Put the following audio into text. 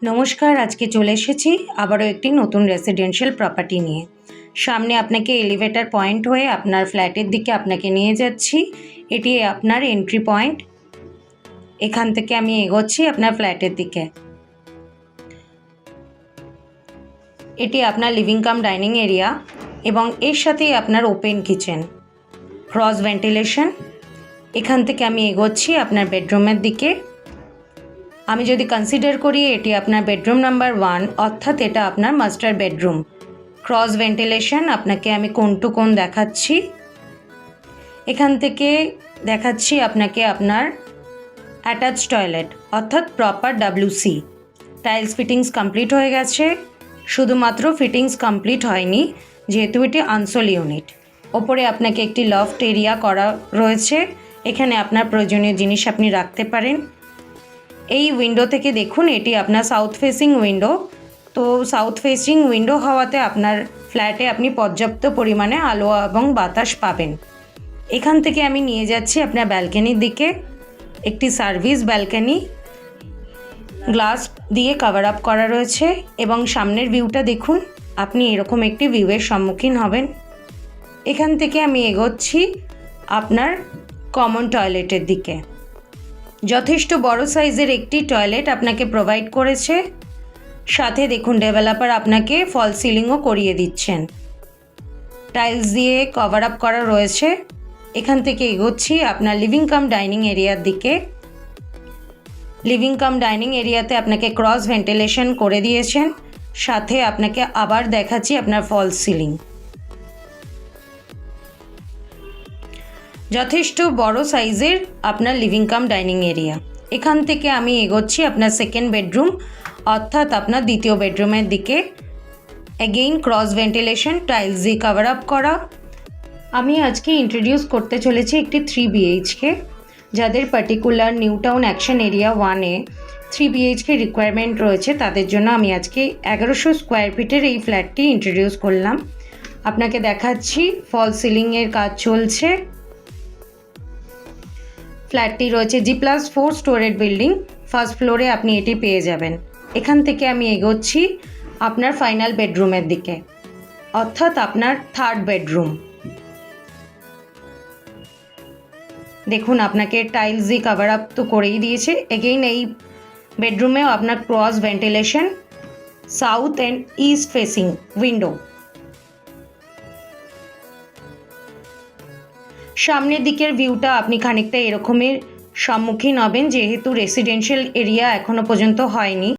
নমস্কার, আজকে চলে এসেছি আবারও একটি নতুন রেসিডেন্সিয়াল প্রপার্টি নিয়ে। সামনে আপনাকে এলিভেটর পয়েন্ট হয়ে আপনার ফ্ল্যাটের দিকে আপনাকে নিয়ে যাচ্ছি। এটি আপনার এন্ট্রি পয়েন্ট। এখান থেকে আমি এগোচ্ছি আপনার ফ্ল্যাটের দিকে। এটি আপনার লিভিং কাম ডাইনিং এরিয়া এবং এর সাথেই আপনার ওপেন কিচেন, ক্রস ভেন্টিলেশন। এখান থেকে আমি এগোচ্ছি আপনার বেডরুমের দিকে। আমি যদি কনসিডার করি এটি আপনার বেডরুম নাম্বার 1, অর্থাৎ এটা আপনার মাস্টার বেডরুম। ক্রস ভেন্টিলেশন আপনাকে আমি কোণ টু কোণ দেখাচ্ছি। এখান থেকে দেখাচ্ছি আপনাকে আপনার অ্যাটাচ টয়লেট, অর্থাৎ proper WC। Tiles fittings complete হয়ে গেছে, শুধুমাত্র ফিটিংস কমপ্লিট হয়নি যেহেতু এটি আনসোল ইউনিট। ওপরে আপনাকে একটি লফট এরিয়া করা রয়েছে, এখানে আপনার প্রয়োজনীয় জিনিস আপনি রাখতে পারেন। এই উইন্ডো থেকে দেখুন, এটি আপনার সাউথ ফেসিং উইন্ডো। তো সাউথ ফেসিং উইন্ডো হওয়াতে আপনার ফ্ল্যাটে আপনি পর্যাপ্ত পরিমাণে আলো এবং বাতাস পাবেন। এখান থেকে আমি নিয়ে যাচ্ছি আপনার ব্যালকনির দিকে। একটি সার্ভিস ব্যালকনি, গ্লাস দিয়ে কভার আপ করা রয়েছে এবং সামনের ভিউটা দেখুন, আপনি এরকম একটি ভিউয়ের সম্মুখীন হবেন। এখান থেকে আমি এগোচ্ছি আপনার কমন টয়লেটের দিকে। যথেষ্ট বড় সাইজের একটি টয়লেট আপনাকে প্রোভাইড করেছে, সাথে দেখুন ডেভেলপার আপনাকে ফল সিলিংও করিয়ে দিচ্ছেন। টাইলস দিয়ে কভার আপ করা রয়েছে। এখান থেকে এগোচ্ছি আপনার লিভিং কাম ডাইনিং এরিয়ার দিকে। লিভিং কাম ডাইনিং এরিয়াতে আপনাকে ক্রস ভেন্টিলেশন করে দিয়েছেন, সাথে আপনাকে আবার দেখাচ্ছি আপনার ফল সিলিং। যথেষ্ট বড় সাইজের আপনার লিভিং কাম ডাইনিং এরিয়া। এখান থেকে আমি এগোচ্ছি আপনার সেকেন্ড বেডরুম, অর্থাৎ আপনার দ্বিতীয় বেডরুমের দিকে। অ্যাগেইন ক্রস ভেন্টিলেশন, টাইলস দিয়ে কভার আপ করা। আমি আজকে ইন্ট্রোডিউস করতে চলেছি একটি 3 BHK। যাদের পার্টিকুলার নিউ টাউন অ্যাকশন এরিয়া 1-এ 3 BHK রিকোয়ারমেন্ট রয়েছে, তাদের জন্য আমি আজকে 1100 স্কোয়ার ফিটের এই ফ্ল্যাটটি ইন্ট্রোডিউস করলাম। আপনাকে দেখাচ্ছি ফল সিলিংয়ের কাজ চলছে। ফ্ল্যাটটি রয়েছে G+4 স্টোরেড বিল্ডিং। ফার্স্ট ফ্লোরে আপনি এটি পেয়ে যাবেন। এখান থেকে আমি এগোচ্ছি আপনার ফাইনাল বেডরুমের দিকে, অর্থাৎ আপনার থার্ড বেডরুম। দেখুন, আপনাকে টাইলস দিয়ে কভার আপ তো করেই দিয়েছে। এগেইন এই বেডরুমেও আপনার cross ventilation, south and east facing window. সামনের দিকের ভিউটা আপনি খানিকটা এরকমের সম্মুখীন হবেন, যেহেতু রেসিডেন্সিয়াল এরিয়া এখনও পর্যন্ত হয়নি।